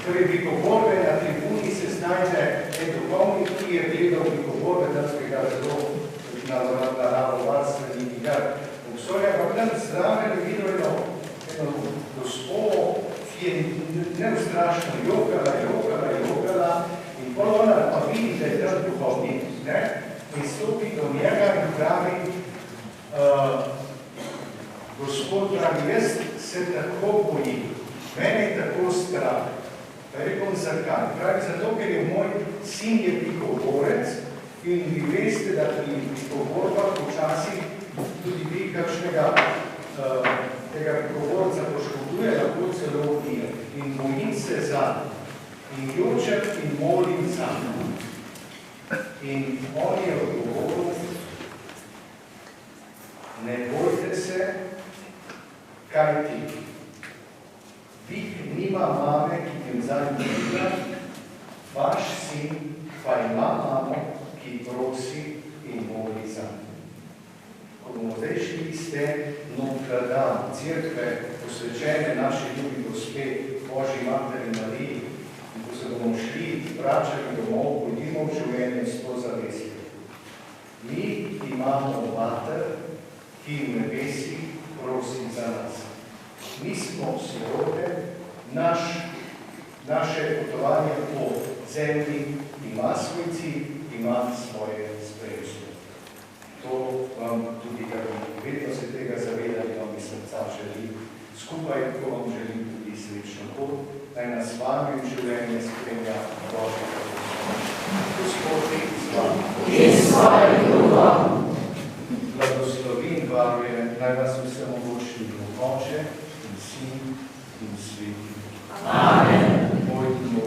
Torej, bikoborbe na tribuni se znajde en duhovnik, ki je gledal bikoborbe danskega zelo naravovarstvenika obsoja, pa tam zraven je videl eno gospodo, ki je neustrašno jokala in pol ona pa vidi, da je tam duhovnik, ne? In stopi do njega in pravi, gospod pravi, jaz se tako bojim, mene je tako strah. Pa rekom, zakaj? Pravi, zato, ker je moj sin je bikoborec in vi veste, da pri bikoborbah včasih tudi vi kakšnega tega bikoborca poškoduje, lahko celo ubije. In bojim se za in jočem in molim za. In on je odgovoril, ne bojte se, kaj ti. Vik nima mame, ki tem zadnji bila, vaš sin pa ima mamo, ki prosi in moli za. Ko bomo zdaj šli ste Notre-Dame, cerkve posvečene naši ljubi gospe Božji Materi Mariji, in ko se bomo šli, vračali domov, bodimo v življenju s to zavestjo. Mi imamo mater, ki v nebesi prosi za nas. Mi smo sirote, naše potovanje po zemlji ima svoj cilj, ima svoje spremstvo. To vam tudi, kar vedno se tega zavedali, vam iz srca želim. Skupaj, ko vam želim tudi srečno pot, naj nas vami v življenje spremlja Božja. Gospod je z vami. In s svojim duhom. Blagoslovi in varuje, naj vas vse mogočni Oče in Sin in Sveti. Amen. Pojdimo